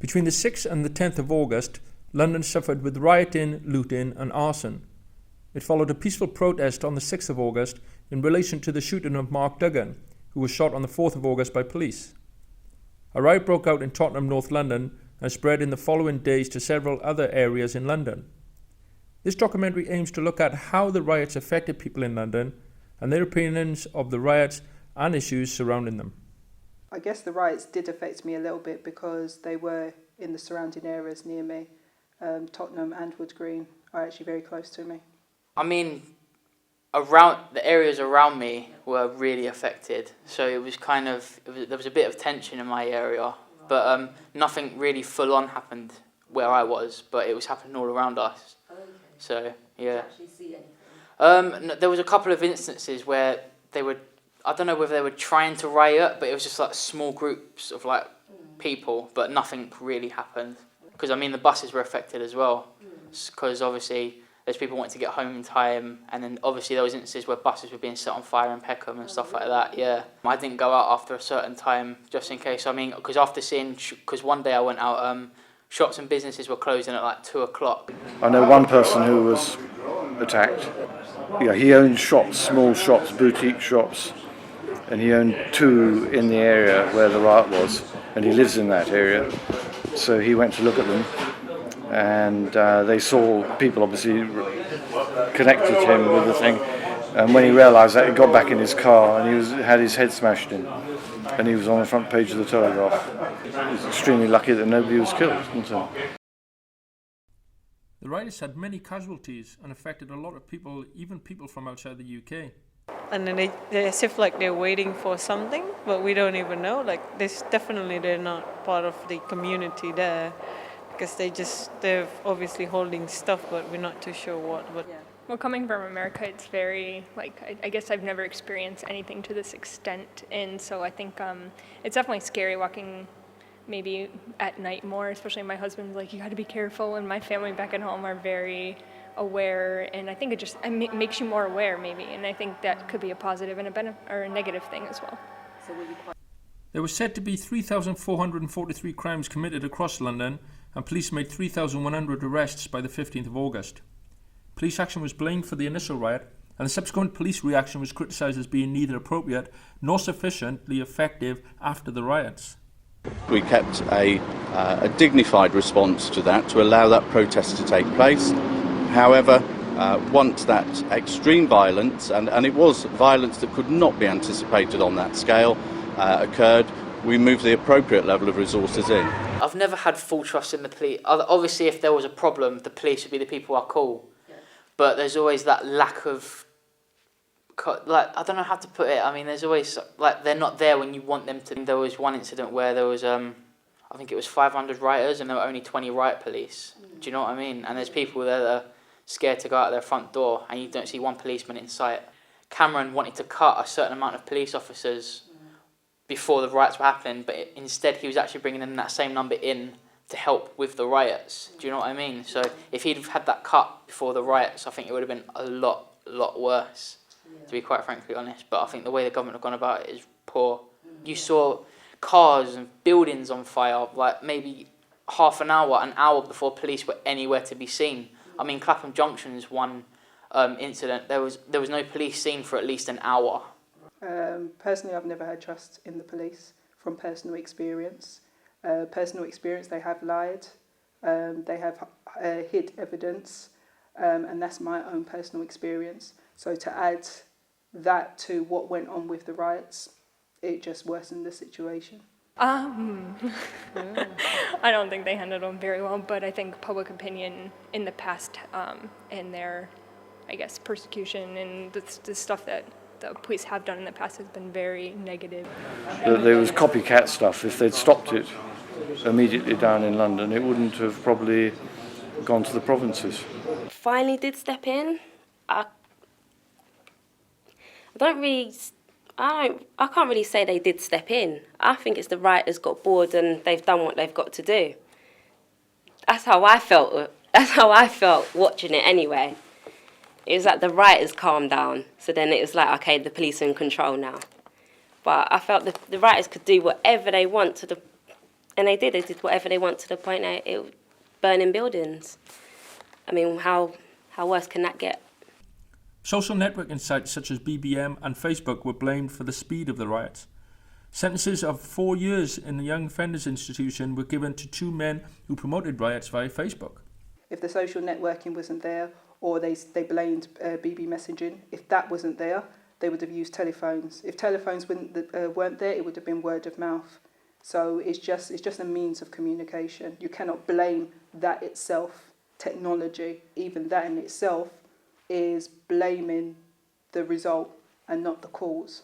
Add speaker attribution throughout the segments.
Speaker 1: Between the 6th and the 10th of August, London suffered with rioting, looting and arson. It followed a peaceful protest on the 6th of August in relation to the shooting of Mark Duggan, who was shot on the 4th of August by police. A riot broke out in Tottenham, North London, and spread in the following days to several other areas in London. This documentary aims to look at how the riots affected people in London and their opinions of the riots and issues surrounding them.
Speaker 2: I guess the riots did affect me a little bit because they were in the surrounding areas near me. Tottenham and Wood Green are actually very close to me.
Speaker 3: I mean, around the areas around me were really affected, so it was there was a bit of tension in my area, but nothing really full on happened where I was, but it was happening all around us. Okay. So yeah. Did you actually see anything? No, there was a couple of instances where they were, I don't know whether they were trying to riot, but it was just like small groups of like people, but nothing really happened. Because I mean the buses were affected as well, because obviously there's people wanting to get home in time, and then obviously there was instances where buses were being set on fire in Peckham and stuff like that, yeah. I didn't go out after a certain time, just in case. I mean, because after seeing, because one day I went out, shops and businesses were closing at like 2 o'clock.
Speaker 4: I know one person who was attacked. Yeah, he owned shops, small shops, boutique shops, and he owned 2 in the area where the riot was, and he lives in that area. So he went to look at them, and they saw people obviously connected to him with the thing. And when he realised that, he got back in his car and had his head smashed in, and he was on the front page of the Telegraph. He was extremely lucky that nobody was killed. So.
Speaker 1: The riots had many casualties and affected a lot of people, even people from outside the UK.
Speaker 5: And then they're as if like they're waiting for something, but we don't even know. Like they're not part of the community there, because they're obviously holding stuff, but we're not too sure what. But yeah.
Speaker 6: Well, coming from America, it's very I guess I've never experienced anything to this extent, and so I think it's definitely scary walking maybe at night more. Especially my husband's like, you got to be careful, and my family back at home are very aware, and I think it makes you more aware maybe, and I think that could be a positive and a negative thing as well.
Speaker 1: There were said to be 3,443 crimes committed across London, and police made 3,100 arrests by the 15th of August. Police action was blamed for the initial riot, and the subsequent police reaction was criticised as being neither appropriate nor sufficiently effective after the riots.
Speaker 7: We kept a dignified response to that to allow that protest to take place. However, once that extreme violence, and it was violence that could not be anticipated on that scale, occurred, we moved the appropriate level of resources in.
Speaker 3: I've never had full trust in the police. Obviously, if there was a problem, the police would be the people I call. Yeah. But there's always that lack of, I don't know how to put it. I mean, there's always, they're not there when you want them to. There was one incident where there was, I think it was 500 rioters and there were only 20 riot police. Do you know what I mean? And there's people there that are scared to go out their front door, and you don't see one policeman in sight. Cameron wanted to cut a certain amount of police officers before the riots were happening, but instead he was actually bringing in that same number in to help with the riots. Do you know what I mean? So if he'd have had that cut before the riots, I think it would have been a lot worse, to be quite frankly honest. But I think the way the government have gone about it is poor. You saw cars and buildings on fire, like maybe an hour before police were anywhere to be seen. I mean, Clapham Junction's one incident, there was no police seen for at least an hour.
Speaker 2: Personally, I've never had trust in the police from personal experience. They have lied, they have hid evidence, and that's my own personal experience. So to add that to what went on with the riots, it just worsened the situation.
Speaker 6: I don't think they handled them very well, but I think public opinion in the past and their, I guess, persecution and the stuff that the police have done in the past has been very negative.
Speaker 4: There was copycat stuff. If they'd stopped it immediately down in London, it wouldn't have probably gone to the provinces.
Speaker 8: Finally did step in. I can't really say they did step in. I think it's the writers got bored and they've done what they've got to do. That's how I felt. That's how I felt watching it anyway. It was like the writers calmed down, so then it was like, okay, the police are in control now. But I felt the writers could do whatever they want to And they did whatever they want to the point that it burning buildings. I mean, how worse can that get?
Speaker 1: Social networking sites such as BBM and Facebook were blamed for the speed of the riots. Sentences of 4 years in the Young Offenders Institution were given to 2 men who promoted riots via Facebook.
Speaker 2: If the social networking wasn't there, or they blamed BB messaging, if that wasn't there, they would have used telephones. If telephones weren't there, it would have been word of mouth. So it's just a means of communication. You cannot blame that itself, technology, even that in itself is blaming the result and not the cause.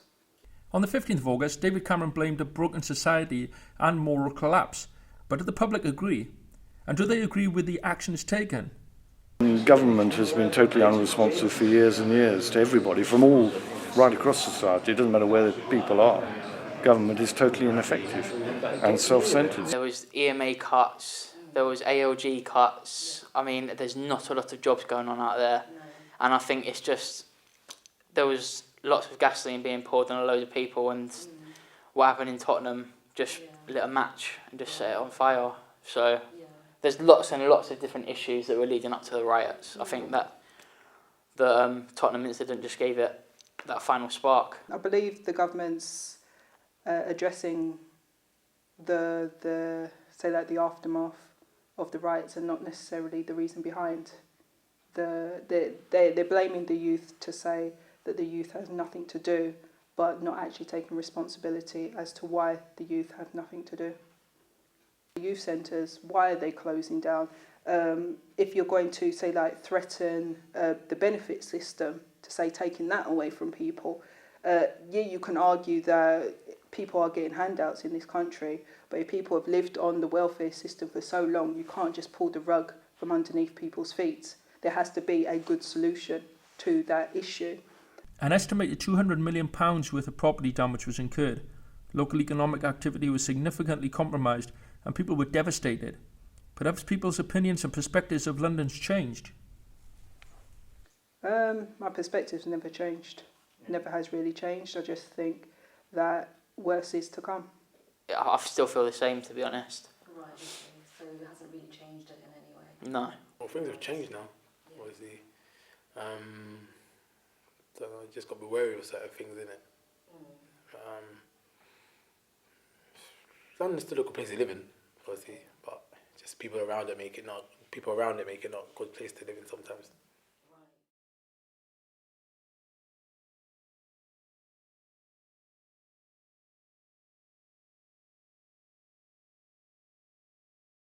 Speaker 1: On the 15th of August, David Cameron blamed a broken society and moral collapse. But did the public agree? And do they agree with the actions taken?
Speaker 4: Government has been totally unresponsive for years and years to everybody from all right across society. It doesn't matter where the people are. Government is totally ineffective and self-centred.
Speaker 3: There was EMA cuts, there was ALG cuts. I mean, there's not a lot of jobs going on out there. And I think it's just, there was lots of gasoline being poured on a load of people, and what happened in Tottenham, just lit a match and just set it on fire. So there's lots and lots of different issues that were leading up to the riots. I think that the Tottenham incident just gave it that final spark.
Speaker 2: I believe the government's addressing the aftermath of the riots and not necessarily the reason behind. They're blaming the youth to say that the youth has nothing to do, but not actually taking responsibility as to why the youth have nothing to do. The youth centres, why are they closing down? If you're going to say threaten the benefit system, to say taking that away from people, you can argue that people are getting handouts in this country, but if people have lived on the welfare system for so long, you can't just pull the rug from underneath people's feet. There has to be a good solution to that issue.
Speaker 1: An estimated £200 million worth of property damage was incurred. Local economic activity was significantly compromised and people were devastated. But have people's opinions and perspectives of London's changed?
Speaker 2: My perspective's never changed. Never has really changed. I just think that worse is to come.
Speaker 3: I still feel the same, to be honest.
Speaker 9: Right, okay. So it hasn't really changed it in any way?
Speaker 3: No.
Speaker 10: Well, things have changed now, obviously. So I just got to be wary of certain things, innit? London's still a good place to live in, obviously, but just people around it make it not a good place to live in sometimes.